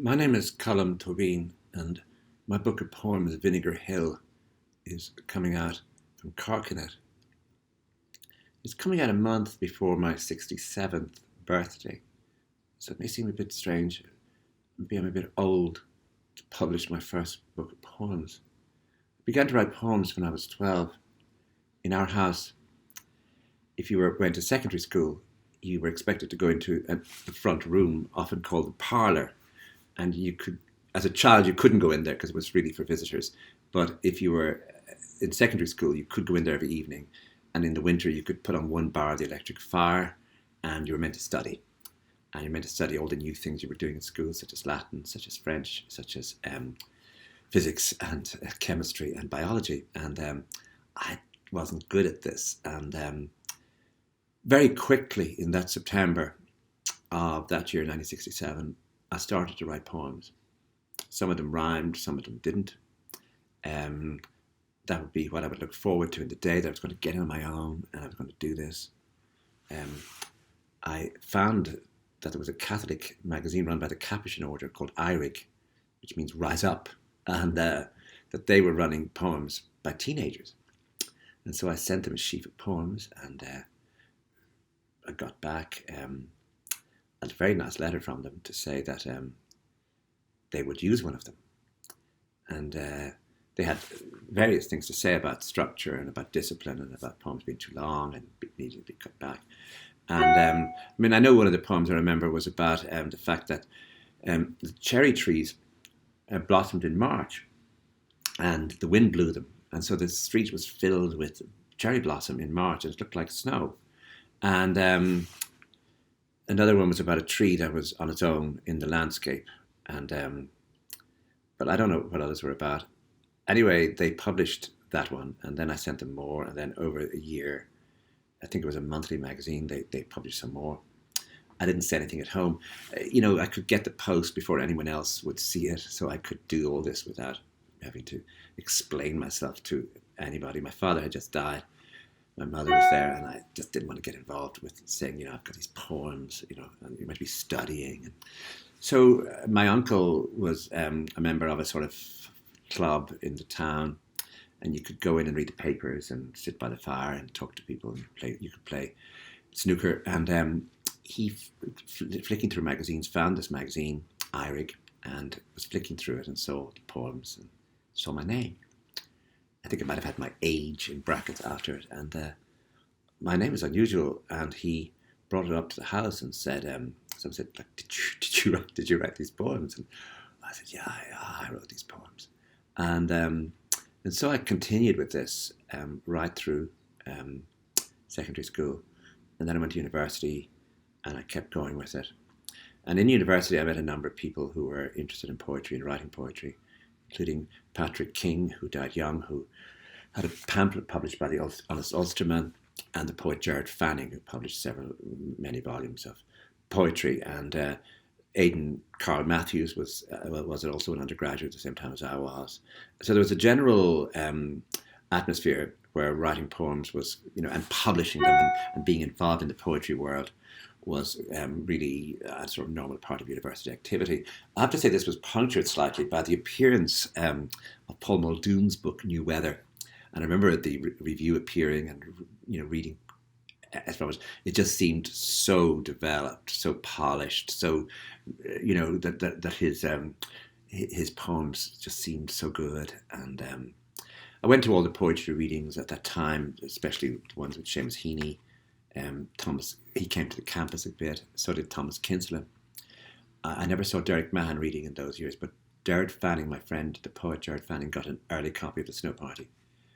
My name is Colm Tóibín, and my book of poems, Vinegar Hill, is coming out from Cork. It's coming out a month before my 67th birthday, so it may seem a bit strange. Maybe I'm a bit old to publish my first book of poems. I began to write poems when I was 12. In our house, if you went to secondary school, you were expected to go into the front room, often called the parlour, and you could, as a child, you couldn't go in there because it was really for visitors. But if you were in secondary school, you could go in there every evening, and in the winter you could put on one bar of the electric fire, and you were meant to study. And you were meant to study all the new things you were doing in school, such as Latin, such as French, such as physics and chemistry and biology. And I wasn't good at this. And very quickly in that September of that year, 1967, I started to write poems. Some of them rhymed, some of them didn't. That would be what I would look forward to in the day, that I was going to get on my own and I was going to do this. I found that there was a Catholic magazine run by the Capuchin order called IRIG, which means Rise Up, and that they were running poems by teenagers. And so I sent them a sheaf of poems, and I got back a very nice letter from them to say that they would use one of them. And they had various things to say about structure and about discipline and about poems being too long and needing to be cut back. And I know one of the poems I remember was about the fact that the cherry trees blossomed in March and the wind blew them. And so the street was filled with cherry blossom in March, and it looked like snow. And another one was about a tree that was on its own in the landscape. And but I don't know what others were about. Anyway, they published that one, and then I sent them more. And then over a year, I think it was a monthly magazine, they published some more. I didn't say anything at home. I could get the post before anyone else would see it, so I could do all this without having to explain myself to anybody. My father had just died. My mother was there, and I just didn't want to get involved with saying, I've got these poems, and you might be studying. And so my uncle was a member of a sort of club in the town, and you could go in and read the papers and sit by the fire and talk to people, and you could play snooker. And he, flicking through magazines, found this magazine, IRIG, and was flicking through it and saw the poems and saw my name. I think it might have had my age in brackets after it, and my name was unusual. And he brought it up to the house and said, "Someone said, like, did you write these poems?" And I said, "Yeah, I wrote these poems." And so I continued with this right through secondary school, and then I went to university, and I kept going with it. And in university, I met a number of people who were interested in poetry and writing poetry, including Patrick King, who died young, who had a pamphlet published by the Honest Ulsterman, and the poet Gerard Fanning, who published many volumes of poetry. And Aidan Carl Matthews was also an undergraduate at the same time as I was. So there was a general atmosphere where writing poems was, and publishing them and being involved in the poetry world was really a sort of normal part of university activity. I have to say this was punctured slightly by the appearance of Paul Muldoon's book, New Weather. And I remember the review appearing and, reading. It just seemed so developed, so polished, so, that his poems just seemed so good. And I went to all the poetry readings at that time, especially the ones with Seamus Heaney. Thomas, he came to the campus a bit, so did Thomas Kinsella. I never saw Derek Mahan reading in those years, but Gerard Fanning, my friend, the poet Gerard Fanning, got an early copy of The Snow Party.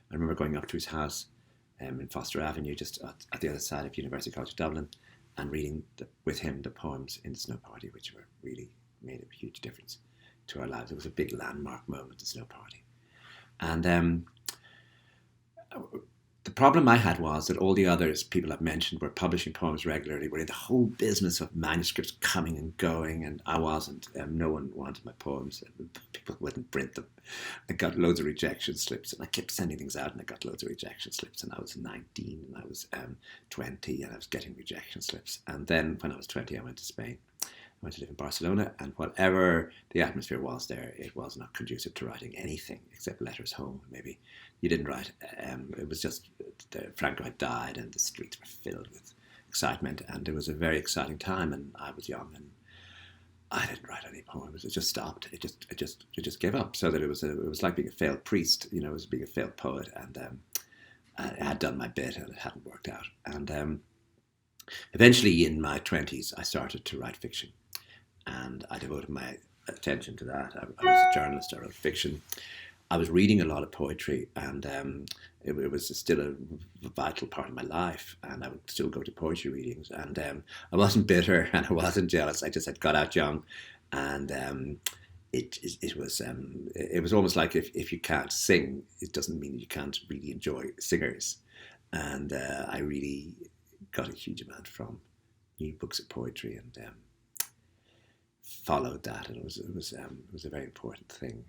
I remember going up to his house in Foster Avenue, just at the other side of University College Dublin, and reading with him the poems in The Snow Party, which were really made a huge difference to our lives. It was a big landmark moment, The Snow Party. And the problem I had was that all the others people I've mentioned were publishing poems regularly, were in the whole business of manuscripts coming and going, and I wasn't. No one wanted my poems. People wouldn't print them. I got loads of rejection slips, and I kept sending things out, and I got loads of rejection slips, and I was 19, and I was 20, and I was getting rejection slips. And then when I was 20, I went to Spain, went to live in Barcelona, and whatever the atmosphere was there, it was not conducive to writing anything except letters home. Maybe you didn't write. It was just Franco had died, and the streets were filled with excitement, and it was a very exciting time. And I was young, and I didn't write any poems. It just stopped. It just gave up. So that it was like being a failed priest. You know, it was being a failed poet, and I had done my bit, and it hadn't worked out. And eventually, in my 20s, I started to write fiction. And I devoted my attention to that. I was a journalist. I wrote fiction. I was reading a lot of poetry, and it was still a vital part of my life. And I would still go to poetry readings. And I wasn't bitter, and I wasn't jealous. I just had got out young, and it was almost like if you can't sing, it doesn't mean you can't really enjoy singers. And I really got a huge amount from new books of poetry, and followed that, and it was a very important thing.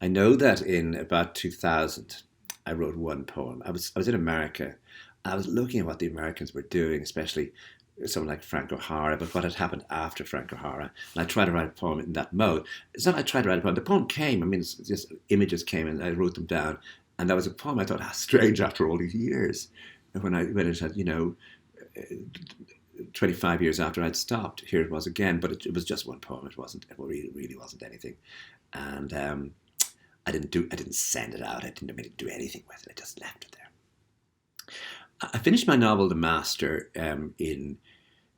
I know that in about 2000, I wrote one poem. I was in America. I was looking at what the Americans were doing, especially someone like Frank O'Hara, but what had happened after Frank O'Hara. And I tried to write a poem in that mode. It's not I tried to write a poem. The poem came. I mean, it's just images came, and I wrote them down. And that was a poem I thought, how strange after all these years. And when it had, 25 years after I'd stopped, here it was again, but it was just one poem. It really wasn't anything. And I didn't send it out. I didn't do anything with it. I just left it there. I finished my novel, The Master, in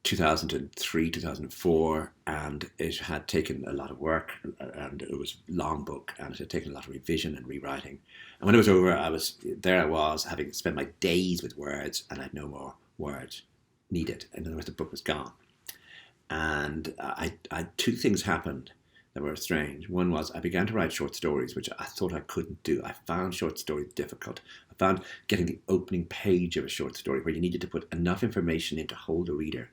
2003, 2004, and it had taken a lot of work, and it was a long book, and it had taken a lot of revision and rewriting. And when it was over, I was having spent my days with words, and I had no more words needed. In other words, the book was gone. And two things happened that were strange. One was I began to write short stories, which I thought I couldn't do. I found short stories difficult. I found getting the opening page of a short story where you needed to put enough information in to hold a reader,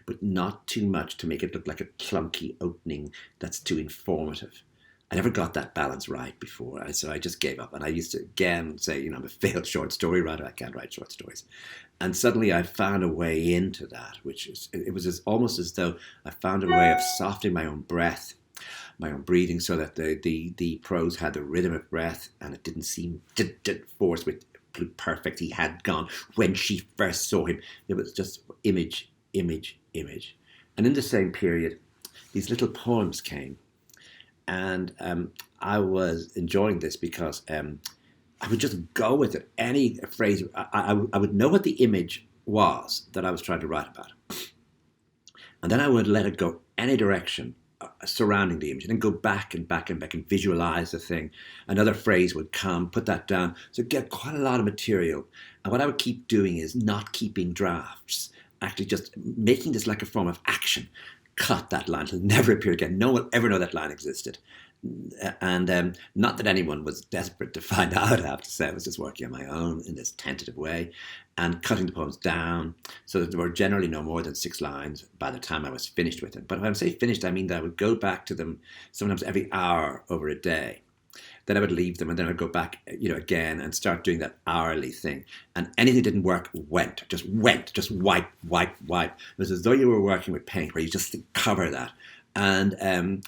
but not too much to make it look like a clunky opening that's too informative. I never got that balance right before, so I just gave up. And I used to again say, I'm a failed short story writer. I can't write short stories. And suddenly I found a way into that, it was almost as though I found a way of softening my own breath, my own breathing, so that the prose had the rhythm of breath, and it didn't seem forced with perfect. He had gone when she first saw him. It was just image, image, image. And in the same period, these little poems came. And I was enjoying this because I would just go with it. Any phrase, I would know what the image was that I was trying to write about. And then I would let it go any direction surrounding the image, and then go back and back and back and visualize the thing. Another phrase would come, put that down. So get quite a lot of material. And what I would keep doing is not keeping drafts, actually just making this like a form of action. Cut that line, it'll never appear again. No one will ever know that line existed. And not that anyone was desperate to find out, I have to say. I was just working on my own in this tentative way and cutting the poems down so that there were generally no more than 6 lines by the time I was finished with them. But when I say finished, I mean that I would go back to them sometimes every hour over a day. Then I would leave them, and then I'd go back, again and start doing that hourly thing. And anything that didn't work went, just wipe. It was as though you were working with paint, where you just cover that. And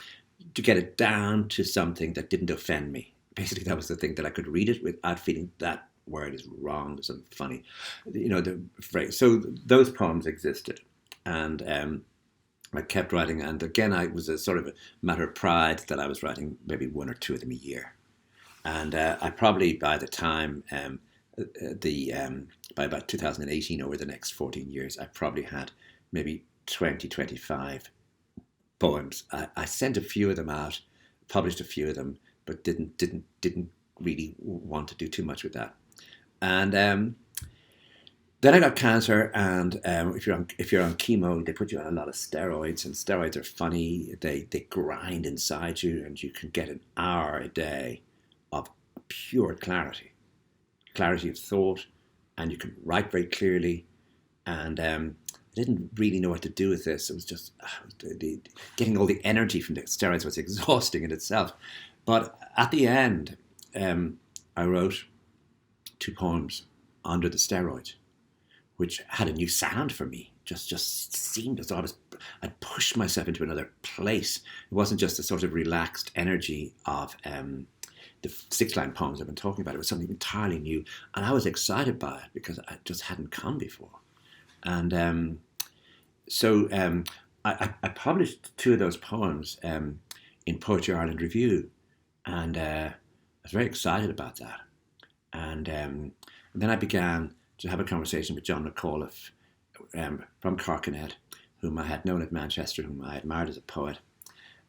to get it down to something that didn't offend me. Basically, that was the thing, that I could read it without feeling that word is wrong, there's something funny. The phrase. So those poems existed. And I kept writing. And again, it was a sort of a matter of pride that I was writing maybe 1 or 2 of them a year. And I probably, by the time, by about 2018, over the next 14 years, I probably had maybe 20, 25 poems. I sent a few of them out, published a few of them, but didn't really want to do too much with that. And then I got cancer, and if you're on chemo, they put you on a lot of steroids, and steroids are funny. They grind inside you, and you can get an hour a day of pure clarity of thought, and you can write very clearly. And I didn't really know what to do with this. It was just getting all the energy from the steroids was exhausting in itself. But at the end, I wrote 2 poems under the steroid, which had a new sound for me. Just seemed as though I was I'd pushed myself into another place. It wasn't just the sort of relaxed energy of the 6-line poems I've been talking about. It was something entirely new, and I was excited by it because I just hadn't come before. And I published 2 of those poems in Poetry Ireland Review, and I was very excited about that. And then I began to have a conversation with John McAuliffe from Corkinet, whom I had known at Manchester, whom I admired as a poet.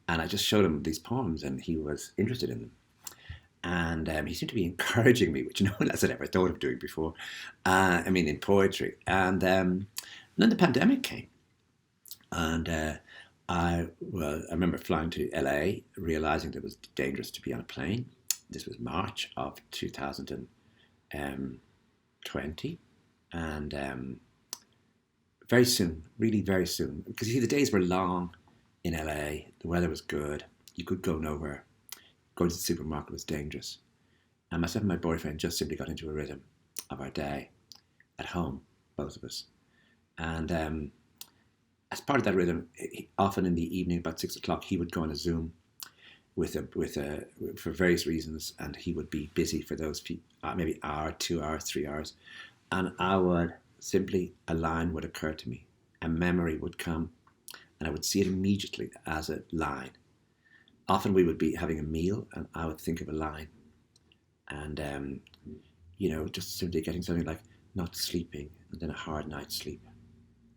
And I just showed him these poems, and he was interested in them. And he seemed to be encouraging me, which no one else had ever thought of doing before. In poetry. And then the pandemic came. And I remember flying to LA, realizing that it was dangerous to be on a plane. This was March of 2020. And very soon, really very soon, because you see, the days were long in LA, the weather was good, you could go nowhere. Going to the supermarket was dangerous. And myself and my boyfriend just simply got into a rhythm of our day at home, both of us. And as part of that rhythm, often in the evening, about 6 o'clock, he would go on a Zoom for various reasons, and he would be busy for those maybe hour, 2 hours, 3 hours. And I would simply, a line would occur to me, a memory would come, and I would see it immediately as a line. Often we would be having a meal, and I would think of a line, and just simply getting something like not sleeping, and then a hard night's sleep.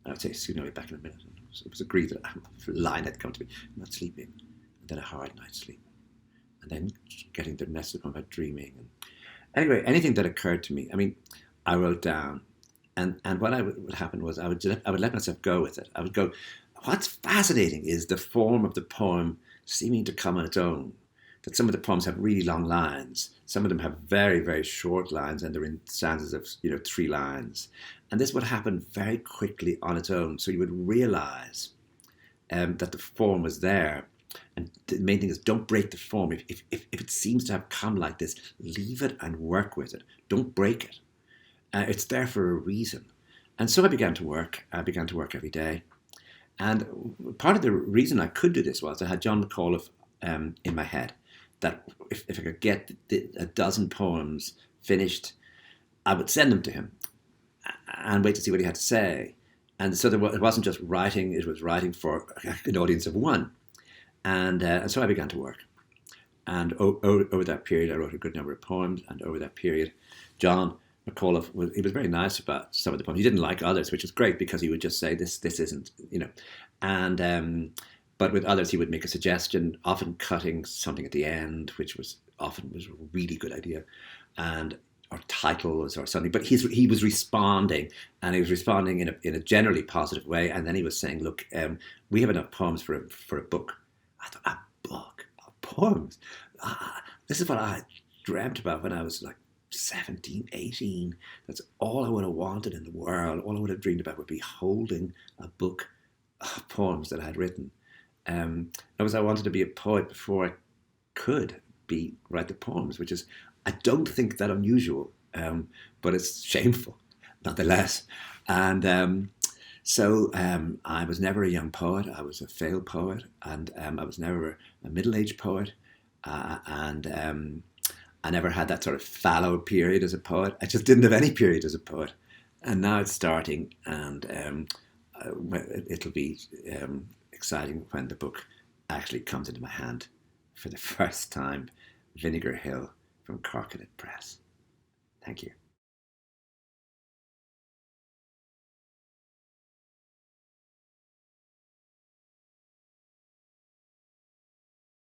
And I would say, excuse me, I'll be back in a minute. So it was agreed that a line had come to me, not sleeping, and then a hard night's sleep, and then getting the message about dreaming. And anyway, anything that occurred to me, I wrote down, and what would happen was I would let myself go with it. I would go, what's fascinating is the form of the poem seeming to come on its own. That some of the poems have really long lines, some of them have very, very short lines, and they're in stanzas of 3 lines. And this would happen very quickly on its own. So you would realize that the form was there. And the main thing is, don't break the form. If it seems to have come like this, leave it and work with it. Don't break it. It's there for a reason. And so I began to work. I began to work every day. And part of the reason I could do this was I had John McAuliffe in my head, that if I could get a dozen poems finished, I would send them to him and wait to see what he had to say. And so it wasn't just writing, it was writing for an audience of 1. And so I began to work. And over that period, I wrote a good number of poems. And over that period, John McAuliffe was very nice about some of the poems. He didn't like others, which was great, because he would just say, this isn't, And but with others, he would make a suggestion, often cutting something at the end, which was a really good idea, or titles or something. But he was responding, and he was responding in a generally positive way. And then he was saying, look, we have enough poems for a book. I thought, a book of poems? This is what I dreamt about when I was like 17, 18. That's all I would have wanted in the world. All I would have dreamed about would be holding a book of poems that I had written. I wanted to be a poet before I could write the poems, which is, I don't think that unusual, but it's shameful nonetheless. And so I was never a young poet. I was a failed poet, and I was never a middle-aged poet, and I never had that sort of fallow period as a poet. I just didn't have any period as a poet. And now it's starting, and it'll be exciting when the book actually comes into my hand for the first time. Vinegar Hill from Corkinet Press. Thank you.